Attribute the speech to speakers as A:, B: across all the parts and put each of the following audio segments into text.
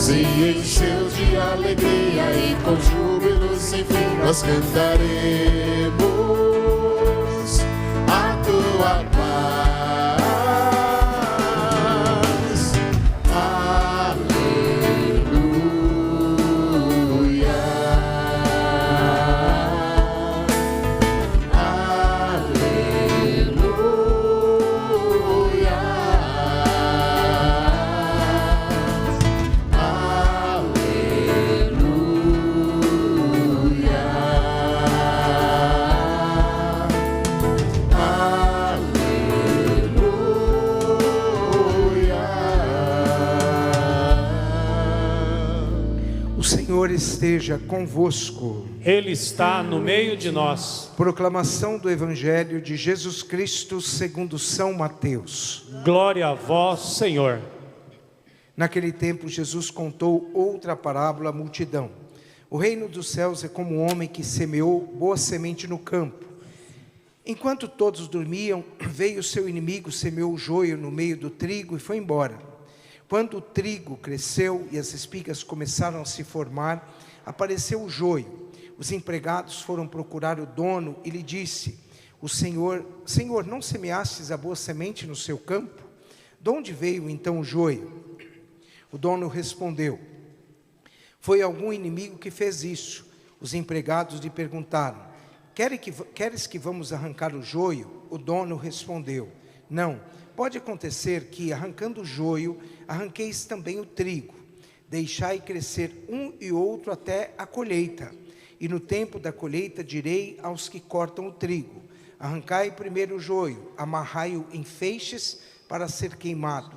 A: se encheu de alegria e com júbilo sem fim nós cantaremos a tua paz.
B: Esteja convosco.
C: Ele está no meio de nós.
B: Proclamação do Evangelho de Jesus Cristo segundo São Mateus.
C: Glória a vós, Senhor.
B: Naquele tempo Jesus contou outra parábola à multidão. O reino dos céus é como um homem que semeou boa semente no campo. Enquanto todos dormiam, veio seu inimigo, semeou o joio no meio do trigo e foi embora. Quando o trigo cresceu e as espigas começaram a se formar, apareceu o joio. Os empregados foram procurar o dono e lhe disse: Senhor, não semeastes a boa semente no seu campo? De onde veio então o joio? O dono respondeu: foi algum inimigo que fez isso. Os empregados lhe perguntaram: queres que vamos arrancar o joio? O dono respondeu: não. Pode acontecer que, arrancando o joio, arranqueis também o trigo. Deixai crescer um e outro até a colheita. E no tempo da colheita direi aos que cortam o trigo: arrancai primeiro o joio, amarrai-o em feixes para ser queimado.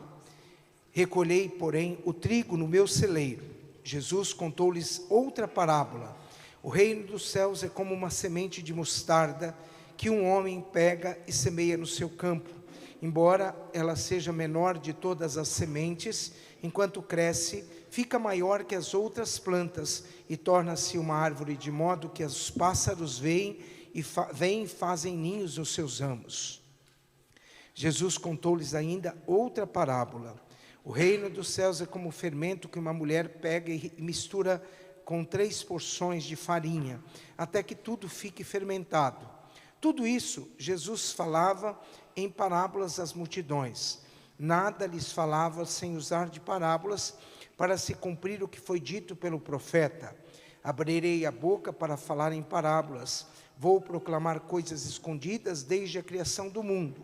B: Recolhei, porém, o trigo no meu celeiro. Jesus contou-lhes outra parábola. O reino dos céus é como uma semente de mostarda que um homem pega e semeia no seu campo. Embora ela seja menor de todas as sementes, enquanto cresce, fica maior que as outras plantas e torna-se uma árvore, de modo que os pássaros vêm e fazem ninhos nos seus ramos. Jesus contou-lhes ainda outra parábola. O reino dos céus é como o fermento que uma mulher pega e mistura com 3 porções de farinha, até que tudo fique fermentado. Tudo isso Jesus falava em parábolas às multidões. Nada lhes falava sem usar de parábolas, para se cumprir o que foi dito pelo profeta: abrirei a boca para falar em parábolas, vou proclamar coisas escondidas desde a criação do mundo.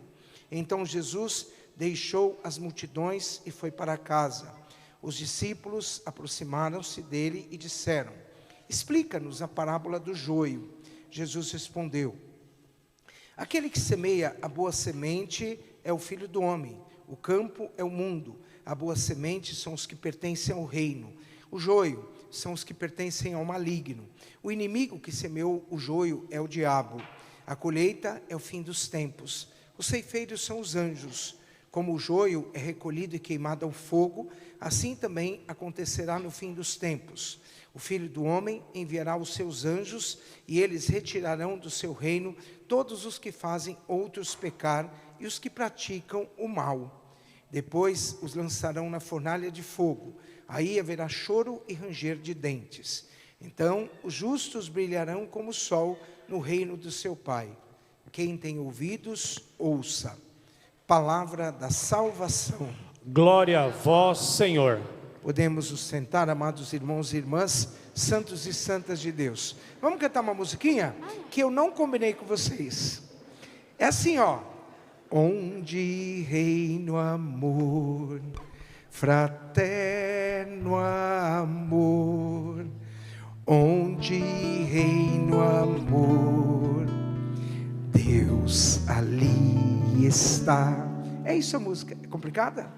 B: Então Jesus deixou as multidões e foi para casa. Os discípulos aproximaram-se dele e disseram: explica-nos a parábola do joio. Jesus respondeu: aquele que semeia a boa semente é o Filho do Homem. O campo é o mundo. A boa semente são os que pertencem ao reino. O joio são os que pertencem ao maligno. O inimigo que semeou o joio é o diabo. A colheita é o fim dos tempos. Os ceifeiros são os anjos. Como o joio é recolhido e queimado ao fogo, assim também acontecerá no fim dos tempos. O Filho do Homem enviará os seus anjos e eles retirarão do seu reino todos os que fazem outros pecar e os que praticam o mal. Depois os lançarão na fornalha de fogo. Aí haverá choro e ranger de dentes. Então os justos brilharão como o sol no reino do seu Pai. Quem tem ouvidos, ouça. Palavra da salvação.
C: Glória a vós, Senhor.
B: Podemos nos sentar, amados irmãos e irmãs, santos e santas de Deus. Vamos cantar uma musiquinha que eu não combinei com vocês. É assim, ó. Onde reina o amor, fraterno amor. Onde reina o amor, Deus ali está. É isso a música. É complicada?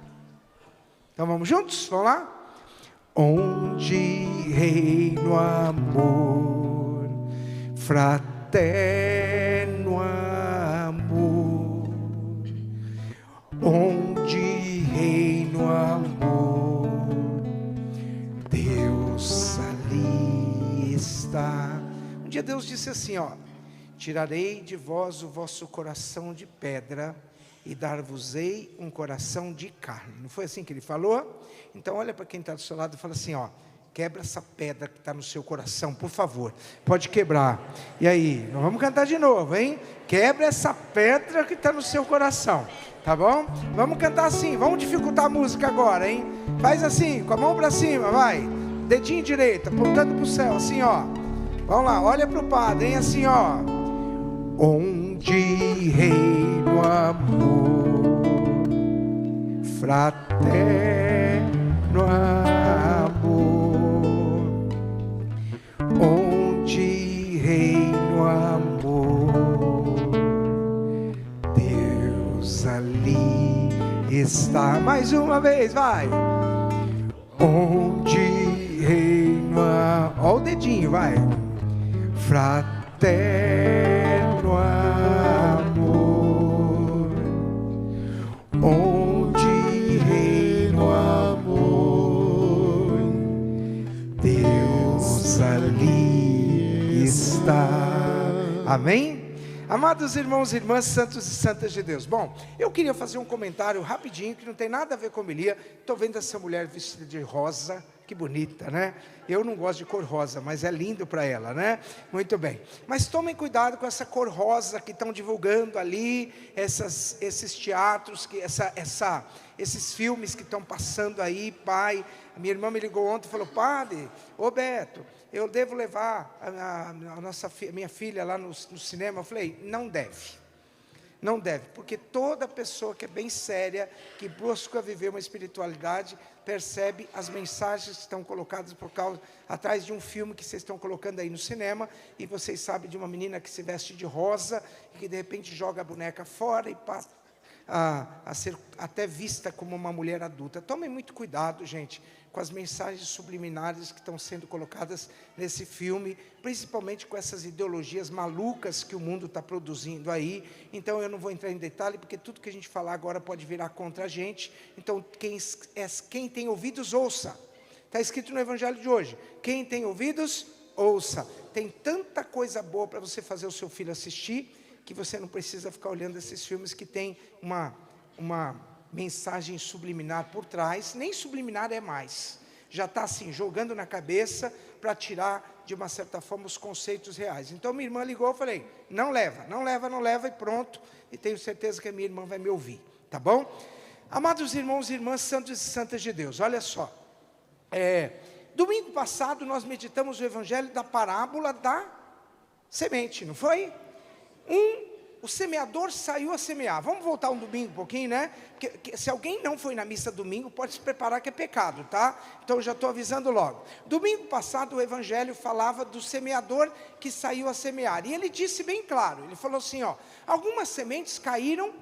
B: Então vamos juntos? Vamos lá? Onde reina o amor, fraterno amor. Onde reina o amor, Deus ali está. Um dia Deus disse assim, ó: tirarei de vós o vosso coração de pedra e dar-vos-ei um coração de carne. Não foi assim que ele falou? Então olha para quem está do seu lado e fala assim, ó, quebra essa pedra que está no seu coração, por favor. Pode quebrar. E aí, nós vamos cantar de novo, hein? Quebra essa pedra que está no seu coração. Tá bom? Vamos cantar assim. Vamos dificultar a música agora, hein? Faz assim, com a mão para cima, vai. Dedinho direito, apontando para o céu, assim, ó. Vamos lá, olha para o padre, hein? Assim, ó. Onde reina o amor, fraterno amor, onde reina o amor, Deus ali está. Mais uma vez, vai. Onde reina, ó o dedinho, vai. Fraterno amor, onde reina o amor, Deus ali está. Amém? Amados irmãos e irmãs, santos e santas de Deus. Bom, eu queria fazer um comentário rapidinho, que não tem nada a ver com homilia. Estou vendo essa mulher vestida de rosa, que bonita, né? Eu não gosto de cor rosa, mas é lindo para ela, né? Muito bem. Mas tomem cuidado com essa cor rosa que estão divulgando ali, esses teatros, esses filmes que estão passando aí, pai. A minha irmã me ligou ontem e falou, padre, ô Beto, eu devo levar a minha filha lá no cinema? Eu falei, não deve. Não deve, porque toda pessoa que é bem séria, que busca viver uma espiritualidade, percebe as mensagens que estão colocadas atrás de um filme que vocês estão colocando aí no cinema, e vocês sabem de uma menina que se veste de rosa, e que de repente joga a boneca fora e passa a ser até vista como uma mulher adulta. Tomem muito cuidado, gente, com as mensagens subliminares que estão sendo colocadas nesse filme, principalmente com essas ideologias malucas que o mundo está produzindo aí. Então eu não vou entrar em detalhe, porque tudo que a gente falar agora pode virar contra a gente. Então quem tem ouvidos, ouça. Está escrito no Evangelho de hoje, quem tem ouvidos, ouça. Tem tanta coisa boa para você fazer o seu filho assistir, que você não precisa ficar olhando esses filmes que tem uma mensagem subliminar por trás. Nem subliminar é mais, já está assim, jogando na cabeça para tirar de uma certa forma os conceitos reais. Então minha irmã ligou, eu falei, não leva e pronto, e tenho certeza que a minha irmã vai me ouvir, tá bom? Amados irmãos e irmãs, santos e santas de Deus, olha só, domingo passado nós meditamos o evangelho da parábola da semente, não foi? O semeador saiu a semear. Vamos voltar um domingo um pouquinho, né? Porque se alguém não foi na missa domingo, pode se preparar que é pecado, tá? Então eu já estou avisando logo. Domingo passado o evangelho falava do semeador que saiu a semear. E ele disse bem claro, ele falou assim, ó, algumas sementes caíram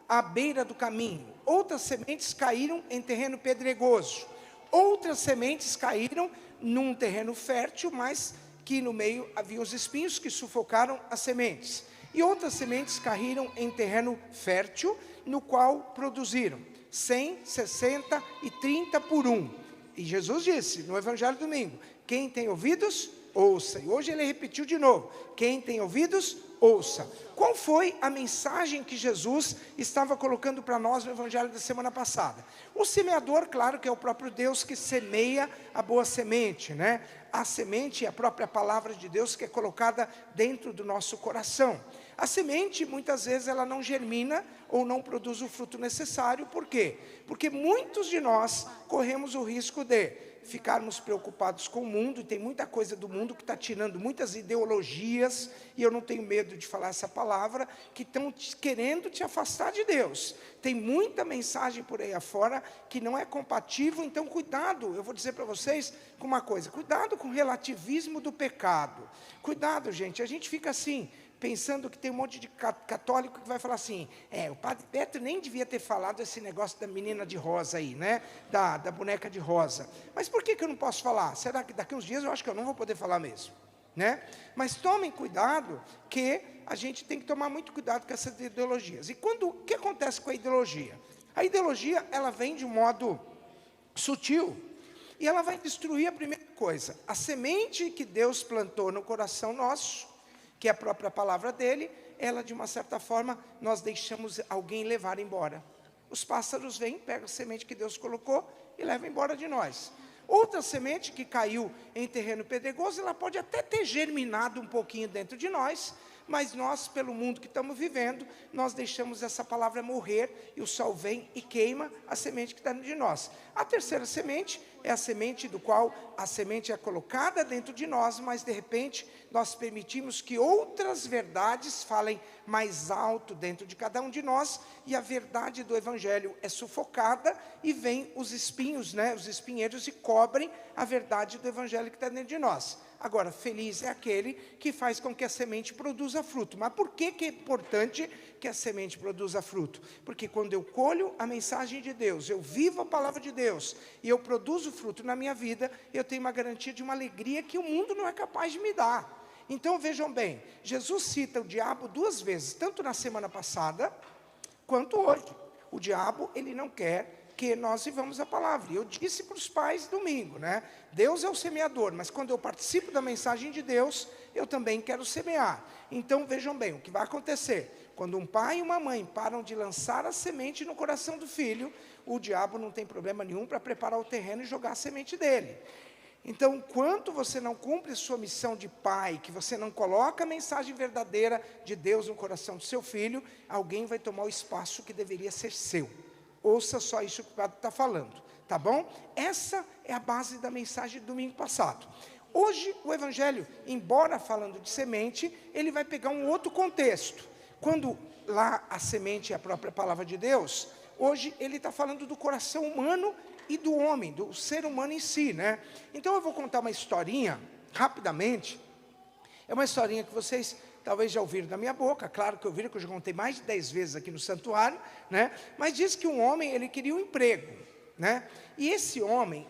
B: à beira do caminho, outras sementes caíram em terreno pedregoso, outras sementes caíram num terreno fértil, mas que no meio havia os espinhos que sufocaram as sementes. E outras sementes caíram em terreno fértil, no qual produziram 100, 60 e 30 por um. E Jesus disse no Evangelho do domingo, quem tem ouvidos, ouça. E hoje ele repetiu de novo, quem tem ouvidos, ouça. Qual foi a mensagem que Jesus estava colocando para nós no Evangelho da semana passada? O semeador, claro que é o próprio Deus que semeia a boa semente, né? A semente é a própria palavra de Deus que é colocada dentro do nosso coração. A semente, muitas vezes, ela não germina ou não produz o fruto necessário. Por quê? Porque muitos de nós corremos o risco de ficarmos preocupados com o mundo, e tem muita coisa do mundo que está tirando muitas ideologias, e eu não tenho medo de falar essa palavra, que estão querendo te afastar de Deus. Tem muita mensagem por aí afora que não é compatível, então cuidado, eu vou dizer para vocês com uma coisa, cuidado com o relativismo do pecado. Cuidado, gente, a gente fica assim, pensando que tem um monte de católico que vai falar assim, o padre Beto nem devia ter falado esse negócio da menina de rosa aí, né? Da boneca de rosa. Mas por que eu não posso falar? Será que daqui uns dias eu acho que eu não vou poder falar mesmo? Né? Mas tomem cuidado, que a gente tem que tomar muito cuidado com essas ideologias. E o que acontece com a ideologia? A ideologia, ela vem de um modo sutil, e ela vai destruir a primeira coisa, a semente que Deus plantou no coração nosso, que é a própria palavra dele, ela de uma certa forma, nós deixamos alguém levar embora. Os pássaros vêm, pegam a semente que Deus colocou e levam embora de nós. Outra semente que caiu em terreno pedregoso, ela pode até ter germinado um pouquinho dentro de nós, mas nós, pelo mundo que estamos vivendo, nós deixamos essa palavra morrer, e o sol vem e queima a semente que está dentro de nós. A terceira semente é a semente do qual a semente é colocada dentro de nós, mas de repente nós permitimos que outras verdades falem mais alto dentro de cada um de nós, e a verdade do Evangelho é sufocada, e vem os espinhos, os espinheiros, e cobrem a verdade do Evangelho que está dentro de nós. Agora, feliz é aquele que faz com que a semente produza fruto. Mas por que é importante que a semente produza fruto? Porque quando eu colho a mensagem de Deus, eu vivo a palavra de Deus, e eu produzo fruto na minha vida, eu tenho uma garantia de uma alegria que o mundo não é capaz de me dar. Então vejam bem, Jesus cita o diabo 2 vezes, tanto na semana passada, quanto hoje. O diabo, ele não quer que nós vivamos a palavra. E eu disse para os pais domingo, Deus é o semeador, mas quando eu participo da mensagem de Deus, eu também quero semear. Então vejam bem, o que vai acontecer? Quando um pai e uma mãe param de lançar a semente no coração do filho, o diabo não tem problema nenhum para preparar o terreno e jogar a semente dele. Então, enquanto você não cumpre sua missão de pai, que você não coloca a mensagem verdadeira de Deus no coração do seu filho, alguém vai tomar o espaço que deveria ser seu. Ouça só isso que o padre está falando, tá bom? Essa é a base da mensagem do domingo passado. Hoje, o Evangelho, embora falando de semente, ele vai pegar um outro contexto. Quando lá a semente é a própria palavra de Deus, hoje ele está falando do coração humano e do homem, do ser humano em si, Então eu vou contar uma historinha, rapidamente. É uma historinha que vocês talvez já ouviram da minha boca, claro que ouviram, que eu já contei mais de 10 vezes aqui no santuário, Mas diz que um homem, ele queria um emprego, E esse homem,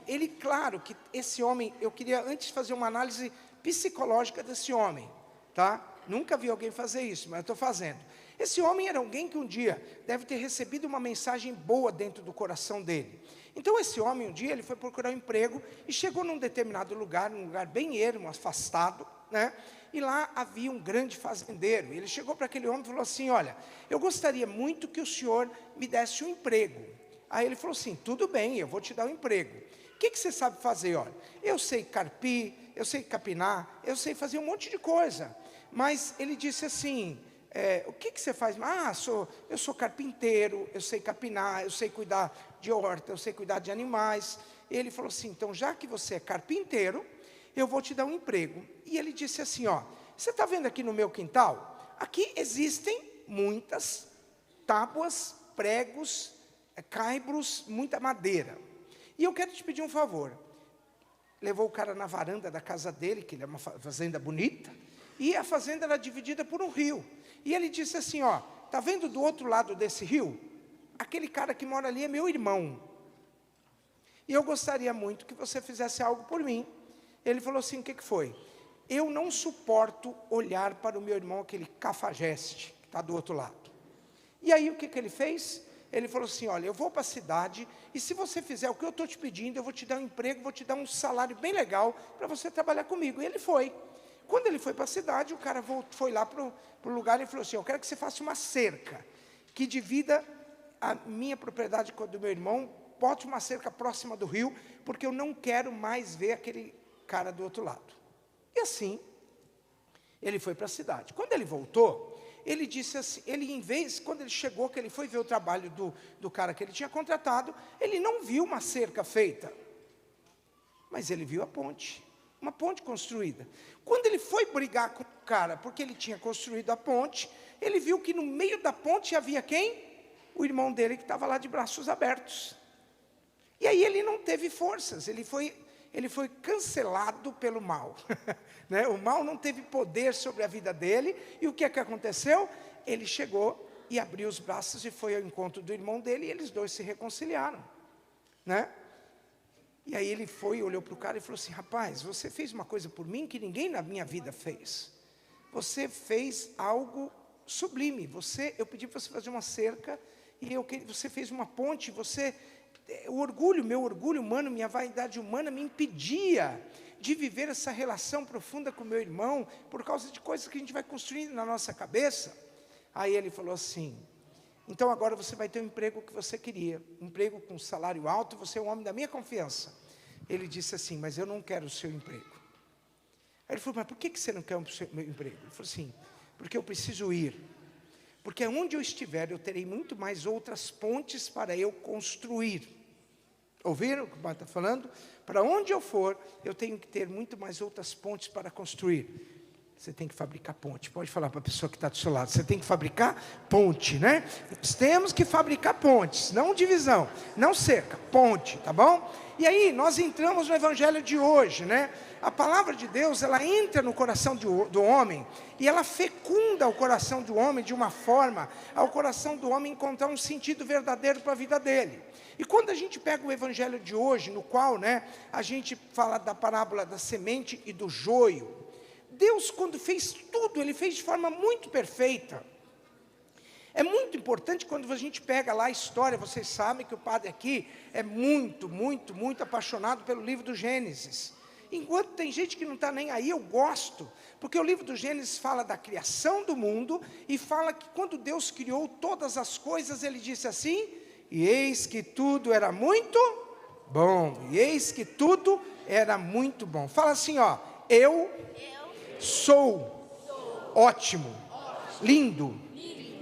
B: eu queria antes fazer uma análise psicológica desse homem, tá? Nunca vi alguém fazer isso, mas eu estou fazendo. Esse homem era alguém que um dia deve ter recebido uma mensagem boa dentro do coração dele. Então esse homem um dia ele foi procurar um emprego e chegou num determinado lugar, num lugar bem ermo, afastado, E lá havia um grande fazendeiro. Ele chegou para aquele homem e falou assim: olha, eu gostaria muito que o senhor me desse um emprego. Aí ele falou assim: tudo bem, eu vou te dar um emprego. O que você sabe fazer? Olha, eu sei carpir, eu sei capinar, eu sei fazer um monte de coisa. Mas ele disse assim: o que você faz? Eu sou carpinteiro, eu sei capinar, eu sei cuidar de horta, eu sei cuidar de animais. E ele falou assim: então, já que você é carpinteiro, eu vou te dar um emprego. E ele disse assim: você está vendo aqui no meu quintal? Aqui existem muitas tábuas, pregos, caibros, muita madeira. E eu quero te pedir um favor. Levou o cara na varanda da casa dele, que ele é uma fazenda bonita, e a fazenda era dividida por um rio. E ele disse assim: está vendo do outro lado desse rio? Aquele cara que mora ali é meu irmão. E eu gostaria muito que você fizesse algo por mim. Ele falou assim: o que foi? Eu não suporto olhar para o meu irmão, aquele cafajeste, que está do outro lado. E aí o que ele fez? Ele falou assim: olha, eu vou para a cidade, e se você fizer o que eu estou te pedindo, eu vou te dar um emprego, vou te dar um salário bem legal, para você trabalhar comigo. E ele foi. Quando ele foi para a cidade, o cara foi lá para o lugar e falou assim: eu quero que você faça uma cerca, que divida a minha propriedade com a do meu irmão, bote uma cerca próxima do rio, porque eu não quero mais ver aquele cara do outro lado. E assim, ele foi para a cidade. Quando ele voltou, ele disse assim, quando ele chegou, que ele foi ver o trabalho do cara que ele tinha contratado, ele não viu uma cerca feita, mas ele viu a ponte, uma ponte construída. Quando ele foi brigar com o cara, porque ele tinha construído a ponte, ele viu que no meio da ponte havia quem? O irmão dele, que estava lá de braços abertos. E aí ele não teve forças, ele foi cancelado pelo mal. O mal não teve poder sobre a vida dele. E o que é que aconteceu? Ele chegou e abriu os braços e foi ao encontro do irmão dele, e eles dois se reconciliaram. E aí ele foi, olhou para o cara e falou assim: rapaz, você fez uma coisa por mim que ninguém na minha vida fez. Você fez algo sublime. Eu pedi para você fazer uma cerca, e você fez uma ponte. Meu orgulho humano, minha vaidade humana me impedia de viver essa relação profunda com meu irmão, por causa de coisas que a gente vai construindo na nossa cabeça. Aí ele falou assim, então agora você vai ter o emprego que você queria, um emprego com salário alto, você é um homem da minha confiança. Ele disse assim, mas eu não quero o seu emprego. Aí ele falou, mas por que você não quer o meu emprego? Ele falou assim, porque eu preciso ir. Porque onde eu estiver, eu terei muito mais outras pontes para eu construir. Ouviram o que o pai está falando? Para onde eu for, eu tenho que ter muito mais outras pontes para construir. Você tem que fabricar ponte. Pode falar para a pessoa que está do seu lado. Você tem que fabricar ponte, né? Temos que fabricar pontes, não divisão, não cerca, ponte, tá bom? E aí, nós entramos no evangelho de hoje, né? A palavra de Deus, ela entra no coração do homem, e ela fecunda o coração do homem de uma forma, ao coração do homem encontrar um sentido verdadeiro para a vida dele. E quando a gente pega o evangelho de hoje, no qual, né, a gente fala da parábola da semente e do joio, Deus, quando fez tudo, Ele fez de forma muito perfeita. É muito importante quando a gente pega lá a história, vocês sabem que o padre aqui é muito apaixonado pelo livro do Gênesis. Enquanto tem gente que não está nem aí, eu gosto, porque o livro do Gênesis fala da criação do mundo, e fala que quando Deus criou todas as coisas, Ele disse assim, e eis que tudo era muito bom, e eis que tudo era muito bom. Fala assim, ó, eu sou ótimo, lindo,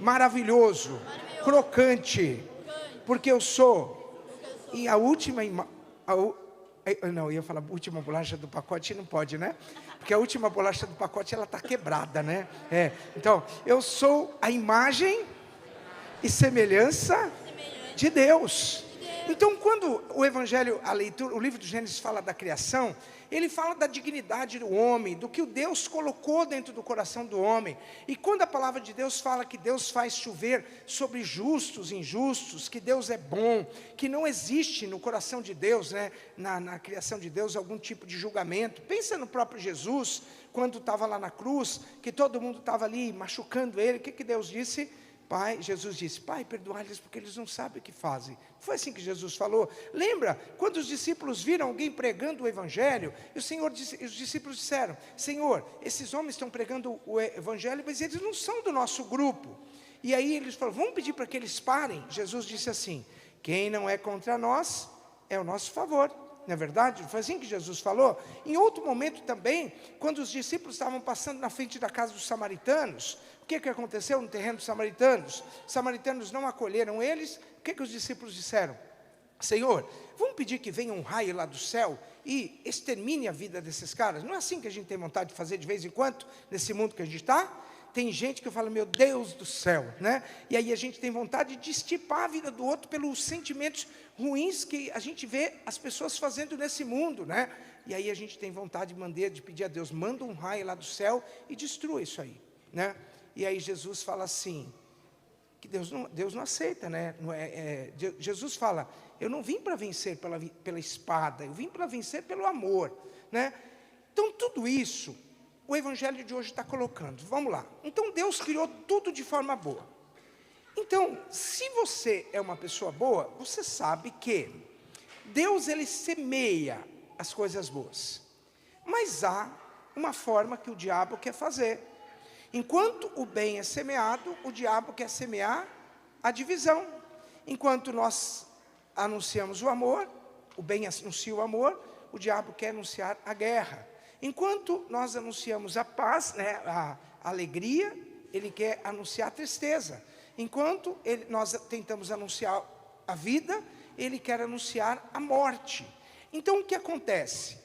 B: maravilhoso, crocante, porque eu sou. E a última não, eu ia falar a última bolacha do pacote, não pode, né? Porque a última bolacha do pacote, ela está quebrada, né? Então, eu sou a imagem e semelhança de Deus. Então, quando o evangelho, a leitura, o livro do Gênesis fala da criação, ele fala da dignidade do homem, do que o Deus colocou dentro do coração do homem. E quando a palavra de Deus fala que Deus faz chover sobre justos e injustos, que Deus é bom, que não existe no coração de Deus, né, na criação de Deus, algum tipo de julgamento. Pensa no próprio Jesus, quando estava lá na cruz, que todo mundo estava ali machucando ele, o que Deus disse? Pai, Jesus disse, Pai, perdoai-lhes porque eles não sabem o que fazem. Foi assim que Jesus falou. Lembra, quando os discípulos viram alguém pregando o evangelho, e os discípulos disseram, Senhor, esses homens estão pregando o evangelho, mas eles não são do nosso grupo. E aí eles falaram, vamos pedir para que eles parem. Jesus disse assim, quem não é contra nós, é o nosso favor. Não é verdade? Foi assim que Jesus falou. Em outro momento também, quando os discípulos estavam passando na frente da casa dos samaritanos, o que aconteceu no terreno dos samaritanos? Os samaritanos não acolheram eles. O que os discípulos disseram? Senhor, vamos pedir que venha um raio lá do céu e extermine a vida desses caras? Não é assim que a gente tem vontade de fazer de vez em quando, nesse mundo que a gente está? Tem gente que fala, meu Deus do céu, né? E aí a gente tem vontade de estipar a vida do outro pelos sentimentos ruins que a gente vê as pessoas fazendo nesse mundo, né? E aí a gente tem vontade de pedir a Deus, manda um raio lá do céu e destrua isso aí, né? E aí Jesus fala assim, que Deus não aceita, né? Jesus fala, eu não vim para vencer pela espada, eu vim para vencer pelo amor, né? Então tudo isso o evangelho de hoje está colocando. Vamos lá. Então Deus criou tudo de forma boa. Então, se você é uma pessoa boa, você sabe que Deus, ele semeia as coisas boas. Mas há uma forma que o diabo quer fazer. Enquanto o bem é semeado, o diabo quer semear a divisão. Enquanto nós anunciamos o amor, o bem anuncia o amor, o diabo quer anunciar a guerra. Enquanto nós anunciamos a paz, né, a alegria, ele quer anunciar a tristeza. Enquanto nós tentamos anunciar a vida, ele quer anunciar a morte. Então o que acontece?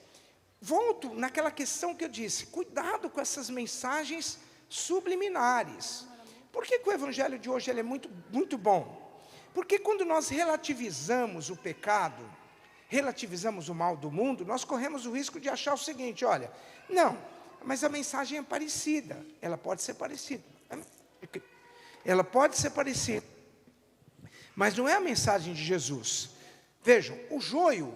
B: Volto naquela questão que eu disse, cuidado com essas mensagens subliminares. Por que o evangelho de hoje ele é muito bom? Porque quando nós relativizamos o pecado, relativizamos o mal do mundo, nós corremos o risco de achar o seguinte, olha, não, mas a mensagem é parecida, ela pode ser parecida, mas não é a mensagem de Jesus. Vejam, o joio,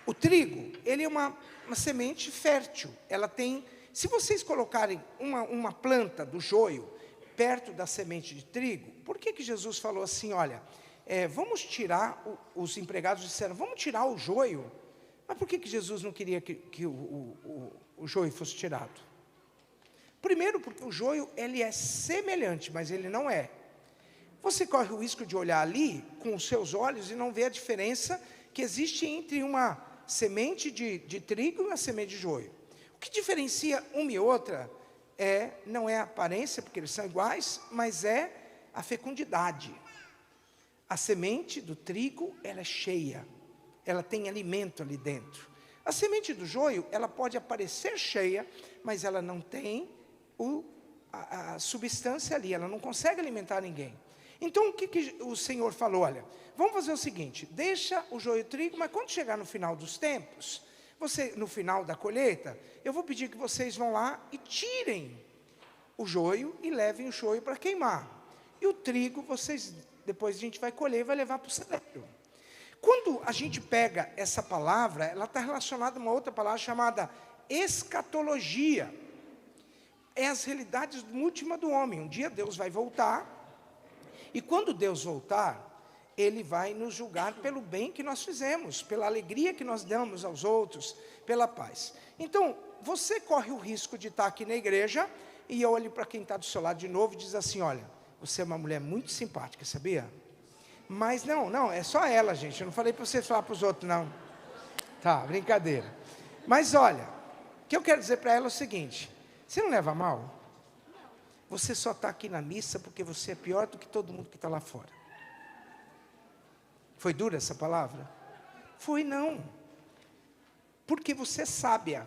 B: o trigo, ele é uma semente fértil, ela tem, se vocês colocarem uma planta do joio perto da semente de trigo, por que Jesus falou assim, olha, vamos tirar, os empregados disseram, vamos tirar o joio. Mas por que Jesus não queria que o joio fosse tirado? Primeiro, porque o joio, ele é semelhante, mas ele não é você corre o risco de olhar ali com os seus olhos e não ver a diferença que existe entre uma semente de trigo e uma semente de joio. O que diferencia uma e outra não é a aparência, porque eles são iguais, mas é a fecundidade. A semente do trigo, ela é cheia, ela tem alimento ali dentro. A semente do joio, ela pode aparecer cheia, mas ela não tem a substância ali, ela não consegue alimentar ninguém. Então, o que o Senhor falou? Olha, vamos fazer o seguinte, deixa o joio e o trigo, mas quando chegar no final dos tempos, no final da colheita, eu vou pedir que vocês vão lá e tirem o joio e levem o joio para queimar. E o trigo, depois a gente vai colher e vai levar para o celeiro. Quando a gente pega essa palavra, ela está relacionada a uma outra palavra chamada escatologia. É as realidades últimas do homem. Um dia Deus vai voltar, e quando Deus voltar, Ele vai nos julgar pelo bem que nós fizemos, pela alegria que nós damos aos outros, pela paz. Então, você corre o risco de estar aqui na igreja, e eu olho para quem está do seu lado de novo e diz assim, olha, você é uma mulher muito simpática, sabia? Mas não, é só ela, gente, eu não falei para você falar para os outros, não. Tá, brincadeira. Mas olha, o que eu quero dizer para ela é o seguinte, você não leva a mal? Você só está aqui na missa porque você é pior do que todo mundo que está lá fora. Foi dura essa palavra? Foi não. Porque você é sábia.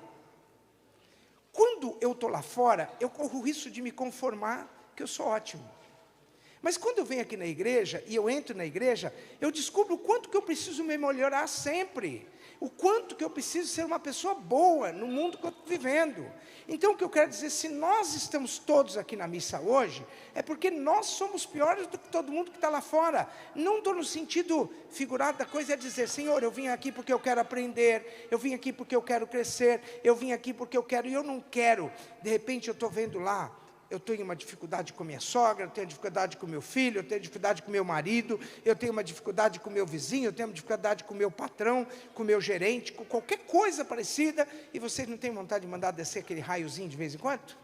B: Quando eu estou lá fora, eu corro o risco de me conformar que eu sou ótimo. Mas quando eu venho aqui na igreja, e eu entro na igreja, eu descubro o quanto que eu preciso me melhorar sempre. O quanto que eu preciso ser uma pessoa boa no mundo que eu estou vivendo. Então o que eu quero dizer, se nós estamos todos aqui na missa hoje, é porque nós somos piores do que todo mundo que está lá fora. Não estou no sentido figurado da coisa, é dizer, Senhor, eu vim aqui porque eu quero aprender, eu vim aqui porque eu quero crescer, eu vim aqui porque eu quero, e eu não quero. De repente eu estou vendo lá, eu tenho uma dificuldade com minha sogra, eu tenho dificuldade com meu filho, eu tenho dificuldade com meu marido, eu tenho uma dificuldade com meu vizinho, eu tenho uma dificuldade com meu patrão, com meu gerente, com qualquer coisa parecida, e vocês não têm vontade de mandar descer aquele raiozinho de vez em quando?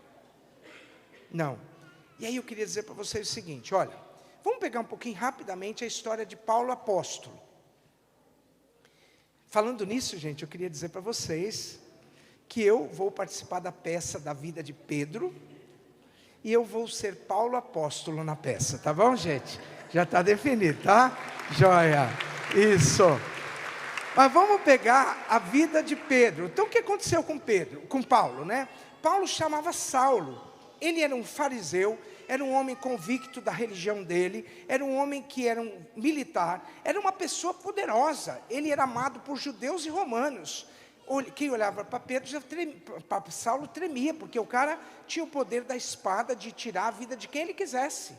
B: Não. E aí eu queria dizer para vocês o seguinte, olha, vamos pegar um pouquinho rapidamente a história de Paulo apóstolo. Falando nisso, gente, eu queria dizer para vocês que eu vou participar da peça da vida de Pedro, e eu vou ser Paulo apóstolo na peça, tá bom, gente? Já está definido, tá? Joia, isso. Mas vamos pegar a vida de Pedro. Então o que aconteceu com Paulo, né? Paulo chamava Saulo, ele era um fariseu, era um homem convicto da religião dele, era um homem que era um militar, era uma pessoa poderosa, ele era amado por judeus e romanos. Quem olhava para Pedro, para Saulo tremia, porque o cara tinha o poder da espada de tirar a vida de quem ele quisesse.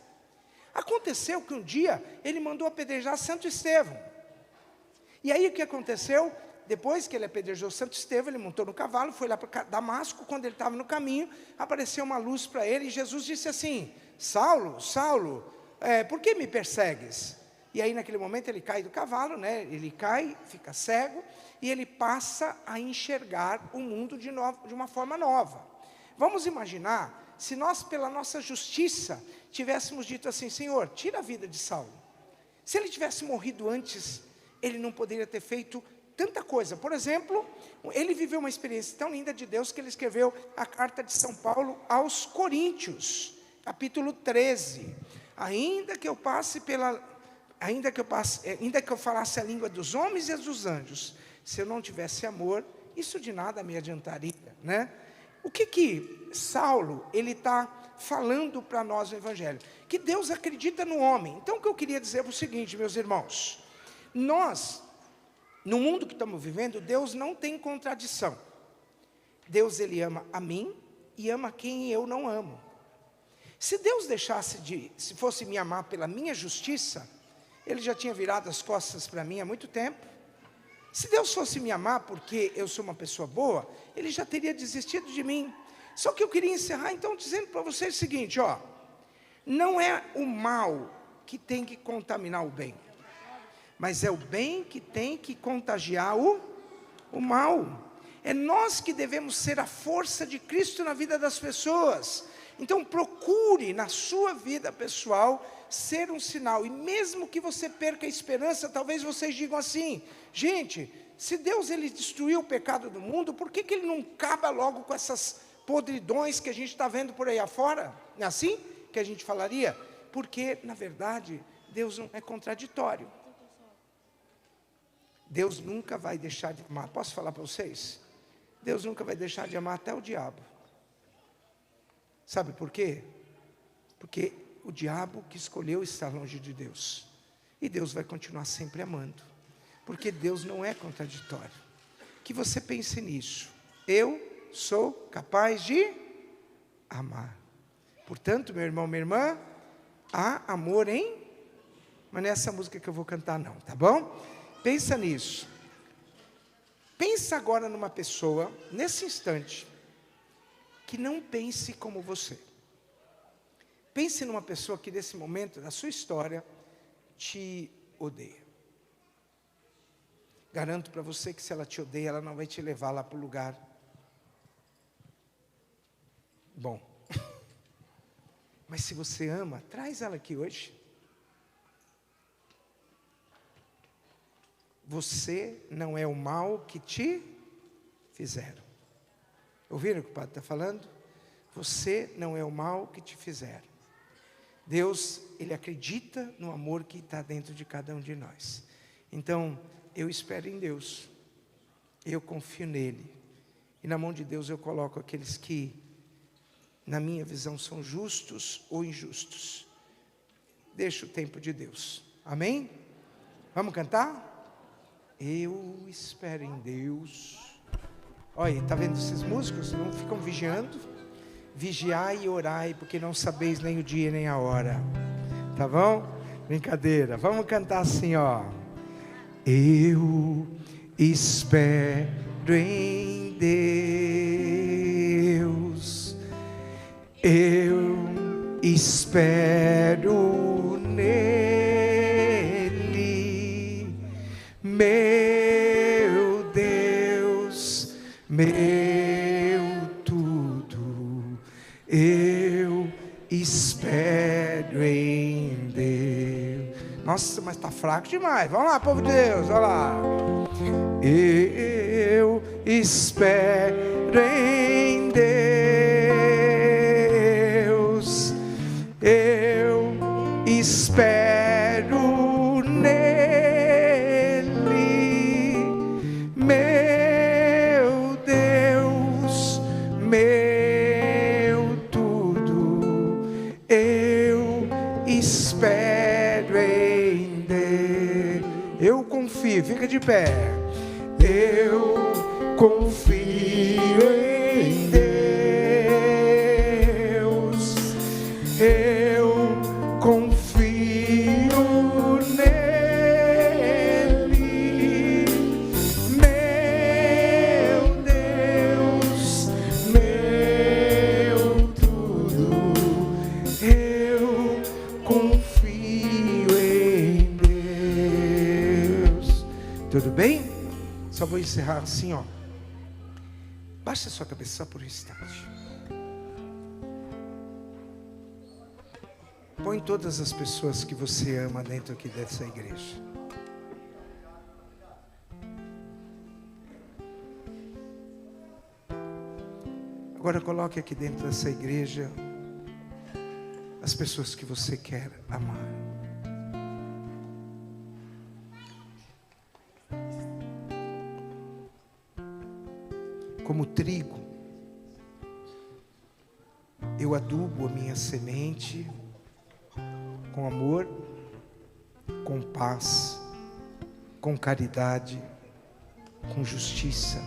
B: Aconteceu que um dia ele mandou apedrejar Santo Estevão. E aí o que aconteceu? Depois que ele apedrejou Santo Estevão, ele montou no cavalo, foi lá para Damasco. Quando ele estava no caminho, apareceu uma luz para ele, e Jesus disse assim, Saulo, Saulo, por que me persegues? E aí naquele momento ele cai do cavalo, né? Ele cai, fica cego, e ele passa a enxergar o mundo de uma forma nova. Vamos imaginar, se nós pela nossa justiça tivéssemos dito assim, Senhor, tira a vida de Saulo. Se ele tivesse morrido antes, ele não poderia ter feito tanta coisa. Por exemplo, ele viveu uma experiência tão linda de Deus que ele escreveu a carta de São Paulo aos Coríntios, capítulo 13. Ainda que eu falasse a língua dos homens e dos anjos, se eu não tivesse amor, isso de nada me adiantaria, né? O que Saulo, ele está falando para nós no Evangelho? Que Deus acredita no homem. Então o que eu queria dizer é o seguinte, meus irmãos, nós, no mundo que estamos vivendo, Deus não tem contradição. Deus, ele ama a mim e ama quem eu não amo. Se Deus se fosse me amar pela minha justiça, Ele já tinha virado as costas para mim há muito tempo. Se Deus fosse me amar porque eu sou uma pessoa boa, Ele já teria desistido de mim. Só que eu queria encerrar então dizendo para vocês o seguinte, ó, não é o mal que tem que contaminar o bem, mas é o bem que tem que contagiar o mal. É nós que devemos ser a força de Cristo na vida das pessoas. Então procure na sua vida pessoal ser um sinal. E mesmo que você perca a esperança, talvez vocês digam assim: gente, se Deus ele destruiu o pecado do mundo, por que ele não acaba logo com essas podridões que a gente está vendo por aí afora? Não é assim que a gente falaria? Porque, na verdade, Deus não é contraditório. Deus nunca vai deixar de amar. Posso falar para vocês? Deus nunca vai deixar de amar até o diabo. Sabe por quê? Porque o diabo que escolheu estar longe de Deus. E Deus vai continuar sempre amando. Porque Deus não é contraditório. Que você pense nisso. Eu sou capaz de amar. Portanto, meu irmão, minha irmã, há amor em... Mas não é essa música que eu vou cantar não, tá bom? Pensa nisso. Pensa agora numa pessoa, nesse instante, que não pense como você. Pense numa pessoa que nesse momento da sua história te odeia. Garanto para você que se ela te odeia, ela não vai te levar lá para o lugar bom. Mas se você ama, traz ela aqui hoje. Você não é o mal que te fizeram. Ouviram o que o padre está falando? Você não é o mal que te fizeram. Deus, Ele acredita no amor que está dentro de cada um de nós. Então, eu espero em Deus. Eu confio nele. E na mão de Deus eu coloco aqueles que, na minha visão, são justos ou injustos. Deixa o tempo de Deus. Amém? Vamos cantar? Eu espero em Deus. Olha, está vendo esses músicos? Não ficam vigiando? Vigiai e orai, porque não sabeis nem o dia nem a hora. Tá bom? Brincadeira. Vamos cantar assim, ó. Eu espero em Deus. Eu espero nele. Meu Deus, meu tudo, eu espero em Deus. Nossa, mas está fraco demais. Vamos lá, povo de Deus, olha lá. Eu espero em Deus. Eu espero nele. Meu Deus, meu tudo, eu espero em Deus. Eu confio, fica de pé. Eu confio em Deus. Eu confio nele. Meu Deus, meu tudo, eu confio em Deus. Tudo bem? Só vou encerrar assim, ó. Baixa a sua cabeça só por um instante. Põe todas as pessoas que você ama dentro aqui dessa igreja. Agora coloque aqui dentro dessa igreja as pessoas que você quer amar. Como trigo, eu adubo a minha semente com amor, com paz, com caridade, com justiça,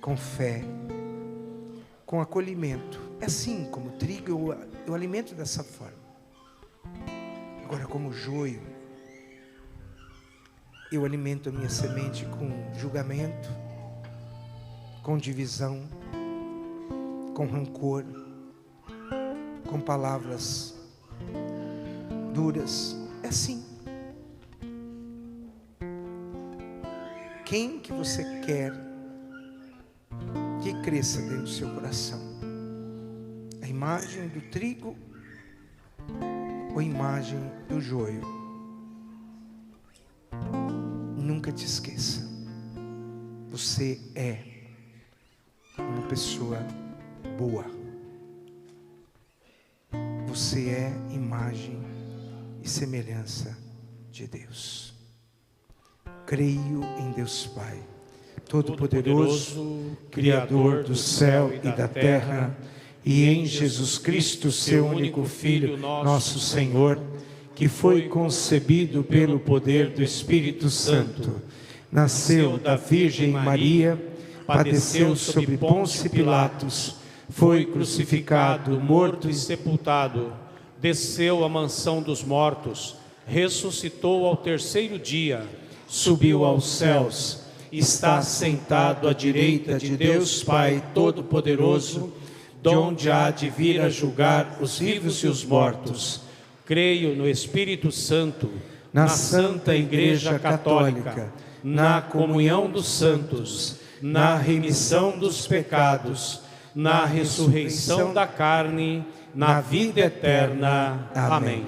B: com fé, com acolhimento. É assim, como trigo, eu alimento dessa forma. Agora, como joio, eu alimento a minha semente com julgamento, com divisão, com rancor, com palavras duras. É assim. Quem que você quer que cresça dentro do seu coração? É imagem do trigo ou a imagem do joio. Nunca te esqueça. Você é uma pessoa boa. Você é imagem e semelhança de Deus. Creio em Deus Pai, Todo-Poderoso, Criador do céu e da terra, e em Jesus Cristo, seu único Filho, nosso Senhor, que foi concebido pelo poder do Espírito Santo, nasceu da Virgem Maria, padeceu sob Pôncio Pilatos, foi crucificado, morto
C: e sepultado, desceu à mansão dos mortos, ressuscitou ao terceiro dia,
B: subiu aos céus, está sentado à direita de Deus Pai Todo-Poderoso, de onde há de vir a julgar os vivos e os mortos.
C: Creio no Espírito Santo,
B: na Santa Igreja Católica, na comunhão dos santos, na remissão dos pecados,
C: na ressurreição da carne, na vida eterna. Amém.